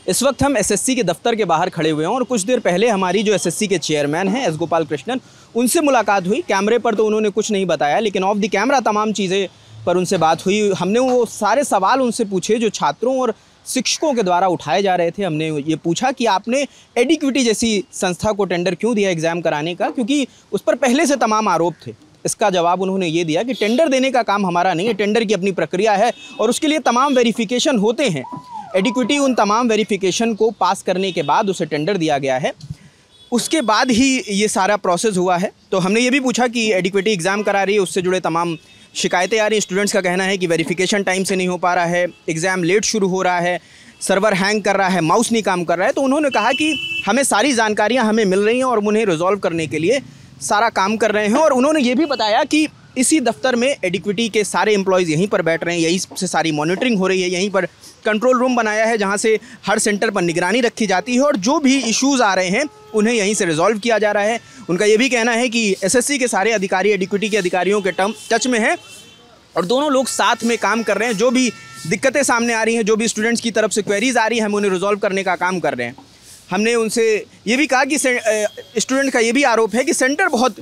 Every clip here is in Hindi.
इस वक्त हम एसएससी के दफ्तर के बाहर खड़े हुए हैं और कुछ देर पहले हमारी जो एसएससी के चेयरमैन हैं एस गोपाल कृष्णन, उनसे मुलाकात हुई। कैमरे पर तो उन्होंने कुछ नहीं बताया, लेकिन ऑफ द कैमरा तमाम चीज़ें पर उनसे बात हुई। हमने वो सारे सवाल उनसे पूछे जो छात्रों और शिक्षकों के द्वारा उठाए जा रहे थे। हमने ये पूछा कि आपने एडिक्विटी जैसी संस्था को टेंडर क्यों दिया एग्ज़ाम कराने का, क्योंकि उस पर पहले से तमाम आरोप थे। इसका जवाब उन्होंने ये दिया कि टेंडर देने का काम हमारा नहीं है, टेंडर की अपनी प्रक्रिया है और उसके लिए तमाम वेरिफिकेशन होते हैं। एडिक्विटी उन तमाम वेरिफिकेशन को पास करने के बाद उसे टेंडर दिया गया है, उसके बाद ही ये सारा प्रोसेस हुआ है। तो हमने ये भी पूछा कि एडिक्विटी एग्ज़ाम करा रही है, उससे जुड़े तमाम शिकायतें आ रही हैं। स्टूडेंट्स का कहना है कि वेरिफिकेशन टाइम से नहीं हो पा रहा है, एग्ज़ाम लेट शुरू हो रहा है, सर्वर हैंग कर रहा है, माउस नहीं काम कर रहा है। तो उन्होंने कहा कि हमें सारी जानकारियाँ हमें मिल रही हैं और उन्हें रिजॉल्व करने के लिए सारा काम कर रहे हैं। और उन्होंने ये भी बताया कि इसी दफ्तर में एडिक्विटी के सारे एम्प्लॉयज़ यहीं पर बैठ रहे हैं, यहीं से सारी मॉनिटरिंग हो रही है, यहीं पर कंट्रोल रूम बनाया है जहां से हर सेंटर पर निगरानी रखी जाती है और जो भी इश्यूज़ आ रहे हैं उन्हें यहीं से रिजॉल्व किया जा रहा है। उनका ये भी कहना है कि एसएससी के सारे अधिकारी एडिक्विटी के अधिकारियों के टच में हैं और दोनों लोग साथ में काम कर रहे हैं। जो भी दिक्कतें सामने आ रही हैं, जो भी स्टूडेंट्स की तरफ से क्वेरीज आ रही हैं, हम उन्हें रिजॉल्व करने का काम कर रहे हैं। हमने उनसे ये भी कहा कि स्टूडेंट का ये भी आरोप है कि सेंटर बहुत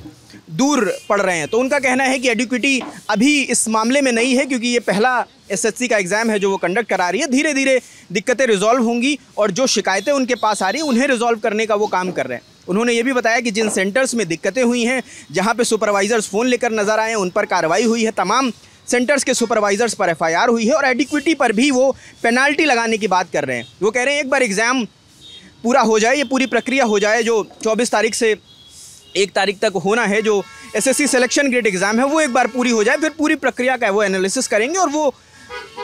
दूर पड़ रहे हैं। तो उनका कहना है कि एडिक्विटी अभी इस मामले में नहीं है, क्योंकि ये पहला एसएससी का एग्ज़ाम है जो वो कंडक्ट करा रही है। धीरे धीरे दिक्कतें रिजॉल्व होंगी और जो शिकायतें उनके पास आ रही हैं उन्हें रिजॉल्व करने का वो काम कर रहे हैं। उन्होंने ये भी बताया कि जिन सेंटर्स में दिक्कतें हुई हैं, जहाँ पे सुपरवाइज़र्स फ़ोन लेकर नज़र आए हैं, उन पर कार्रवाई हुई है। तमाम सेंटर्स के सुपरवाइज़र्स पर एफआईआर हुई है और एडिक्विटी पर भी वो पेनाल्टी लगाने की बात कर रहे हैं। वो कह रहे हैं एक बार एग्ज़ाम पूरा हो जाए, ये पूरी प्रक्रिया हो जाए जो 24 तारीख से 1 तारीख तक होना है, जो एसएससी सिलेक्शन ग्रेड एग्ज़ाम है, वो एक बार पूरी हो जाए, फिर पूरी प्रक्रिया का वो एनालिसिस करेंगे और वो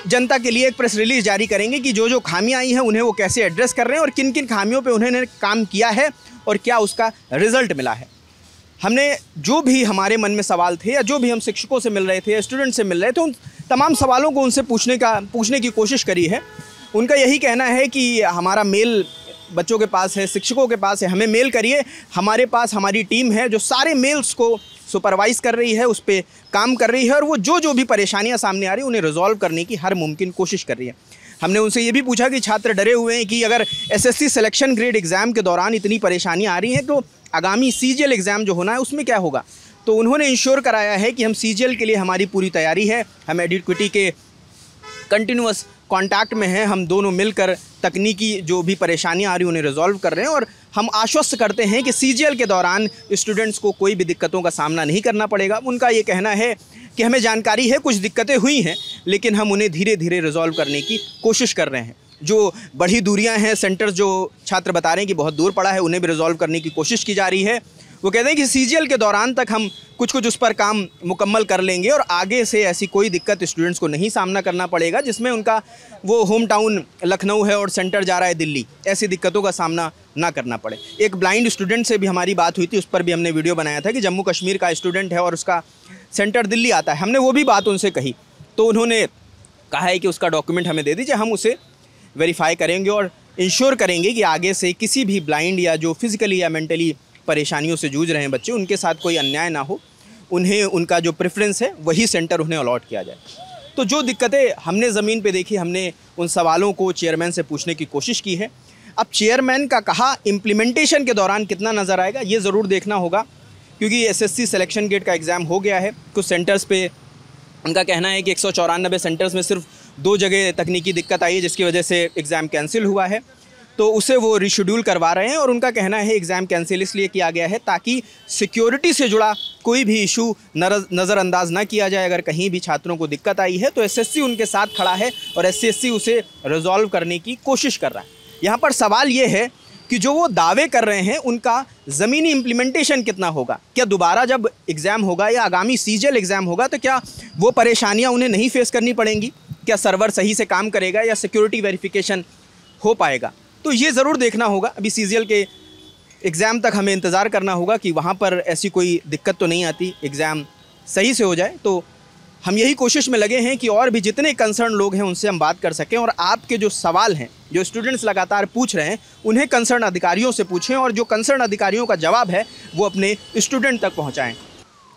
जनता के लिए एक प्रेस रिलीज़ जारी करेंगे कि जो जो खामियां आई हैं उन्हें वो कैसे एड्रेस कर रहे हैं और किन किन खामियों पे उन्होंने काम किया है और क्या उसका रिज़ल्ट मिला है। हमने जो भी हमारे मन में सवाल थे या जो भी हम शिक्षकों से मिल रहे थे या स्टूडेंट से मिल रहे थे, उन तमाम सवालों को उनसे पूछने की कोशिश करी है। उनका यही कहना है कि हमारा मेल बच्चों के पास है, शिक्षकों के पास है, हमें मेल करिए। हमारे पास हमारी टीम है जो सारे मेल्स को सुपरवाइज़ कर रही है, उस पर काम कर रही है और वो जो भी परेशानियां सामने आ रही हैं उन्हें रिजॉल्व करने की हर मुमकिन कोशिश कर रही है। हमने उनसे ये भी पूछा कि छात्र डरे हुए हैं कि अगर एसएससी सिलेक्शन ग्रेड एग्ज़ाम के दौरान इतनी परेशानियाँ आ रही हैं तो आगामी सीजीएल एग्ज़ाम जो होना है उसमें क्या होगा। तो उन्होंने इंश्योर कराया है कि हम सीजीएल के लिए हमारी पूरी तैयारी है, हम एडिक्विटी के कंटिन्यूअस कांटेक्ट में हैं, हम दोनों मिलकर तकनीकी जो भी परेशानियां आ रही हैं उन्हें रिजॉल्व कर रहे हैं और हम आश्वस्त करते हैं कि सीजीएल के दौरान स्टूडेंट्स को कोई भी दिक्कतों का सामना नहीं करना पड़ेगा। उनका ये कहना है कि हमें जानकारी है कुछ दिक्कतें हुई हैं, लेकिन हम उन्हें धीरे धीरे रिजॉल्व करने की कोशिश कर रहे हैं। जो बड़ी दूरियाँ हैं, सेंटर्स जो छात्र बता रहे हैं कि बहुत दूर पड़ा है, उन्हें भी रिजॉल्व करने की कोशिश की जा रही है। वो कहते हैं कि सीजीएल के दौरान तक हम कुछ उस पर काम मुकम्मल कर लेंगे और आगे से ऐसी कोई दिक्कत स्टूडेंट्स को नहीं सामना करना पड़ेगा जिसमें उनका वो होम टाउन लखनऊ है और सेंटर जा रहा है दिल्ली, ऐसी दिक्कतों का सामना ना करना पड़े। एक ब्लाइंड स्टूडेंट से भी हमारी बात हुई थी, उस पर भी हमने वीडियो बनाया था कि जम्मू कश्मीर का स्टूडेंट है और उसका सेंटर दिल्ली आता है। हमने वो भी बात उनसे कही तो उन्होंने कहा है कि उसका डॉक्यूमेंट हमें दे दीजिए, हम उसे वेरीफाई करेंगे और इंश्योर करेंगे कि आगे से किसी भी ब्लाइंड या जो फिज़िकली या मेंटली परेशानियों से जूझ रहे हैं बच्चे, उनके साथ कोई अन्याय ना हो, उन्हें उनका जो प्रेफरेंस है वही सेंटर उन्हें अलॉट किया जाए। तो जो दिक्कतें हमने ज़मीन पे देखी, हमने उन सवालों को चेयरमैन से पूछने की कोशिश की है। अब चेयरमैन का कहा इम्प्लीमेंटेशन के दौरान कितना नज़र आएगा ये ज़रूर देखना होगा, क्योंकि एसएससी सिलेक्शन गेट का एग्ज़ाम हो गया है। कुछ सेंटर्स पे उनका कहना है कि 194 सेंटर्स में सिर्फ 2 जगह तकनीकी दिक्कत आई है जिसकी वजह से एग्ज़ाम कैंसिल हुआ है, तो उसे वो रीशेड्यूल करवा रहे हैं। और उनका कहना है एग्ज़ाम कैंसिल इसलिए किया गया है ताकि सिक्योरिटी से जुड़ा कोई भी इशू नज़रअंदाज ना किया जाए। अगर कहीं भी छात्रों को दिक्कत आई है तो एसएससी उनके साथ खड़ा है और एसएससी उसे रिजॉल्व करने की कोशिश कर रहा है। यहाँ पर सवाल ये है कि जो वो दावे कर रहे हैं उनका ज़मीनी इम्प्लीमेंटेशन कितना होगा। क्या दोबारा जब एग्ज़ाम होगा या आगामी सीजीएल एग्ज़ाम होगा तो क्या वो परेशानियाँ उन्हें नहीं फेस करनी पड़ेंगी? क्या सर्वर सही से काम करेगा या सिक्योरिटी वेरिफिकेशन हो पाएगा? तो ये ज़रूर देखना होगा। अभी सीजीएल के एग्ज़ाम तक हमें इंतज़ार करना होगा कि वहाँ पर ऐसी कोई दिक्कत तो नहीं आती, एग्ज़ाम सही से हो जाए। तो हम यही कोशिश में लगे हैं कि और भी जितने कंसर्न लोग हैं उनसे हम बात कर सकें और आपके जो सवाल हैं, जो स्टूडेंट्स लगातार पूछ रहे हैं, उन्हें कंसर्न अधिकारियों से पूछें और जो कंसर्न अधिकारियों का जवाब है वो अपने स्टूडेंट तक पहुँचाएँ।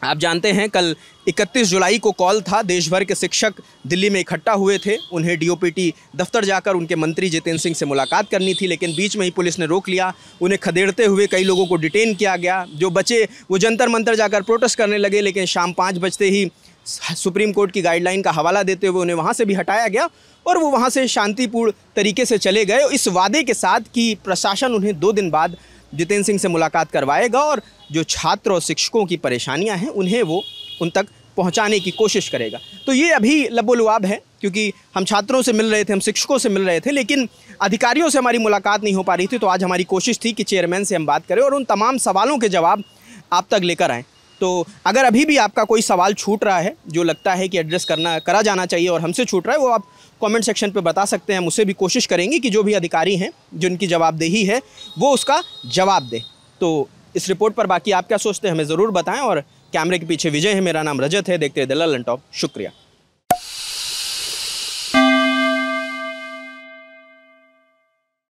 आप जानते हैं कल 31 जुलाई को कॉल था, देश भर के शिक्षक दिल्ली में इकट्ठा हुए थे, उन्हें डीओपीटी दफ्तर जाकर उनके मंत्री जितेंद्र सिंह से मुलाकात करनी थी, लेकिन बीच में ही पुलिस ने रोक लिया। उन्हें खदेड़ते हुए कई लोगों को डिटेन किया गया। जो बचे वो जंतर मंतर जाकर प्रोटेस्ट करने लगे, लेकिन शाम 5 बजते ही सुप्रीम कोर्ट की गाइडलाइन का हवाला देते हुए उन्हें वहाँ से भी हटाया गया और वो वहाँ से शांतिपूर्ण तरीके से चले गए, इस वादे के साथ कि प्रशासन उन्हें 2 दिन बाद जितेंद्र सिंह से मुलाकात करवाएगा और जो छात्र और शिक्षकों की परेशानियां हैं उन्हें वो उन तक पहुंचाने की कोशिश करेगा। तो ये अभी लबोलुआब है, क्योंकि हम छात्रों से मिल रहे थे, हम शिक्षकों से मिल रहे थे, लेकिन अधिकारियों से हमारी मुलाकात नहीं हो पा रही थी। तो आज हमारी कोशिश थी कि चेयरमैन से हम बात करें और उन तमाम सवालों के जवाब आप तक लेकर आएँ। तो अगर अभी भी आपका कोई सवाल छूट रहा है जो लगता है कि एड्रेस करा जाना चाहिए और हमसे छूट रहा है, वो आप कमेंट सेक्शन पे बता सकते हैं। हम उससे भी कोशिश करेंगे कि जो भी अधिकारी हैं जिनकी जवाबदेही है वो उसका जवाब दें। तो इस रिपोर्ट पर बाकी आप क्या सोचते हैं हमें ज़रूर बताएं। और कैमरे के पीछे विजय है, मेरा नाम रजत है। देखते हैं द ललन टॉप। शुक्रिया।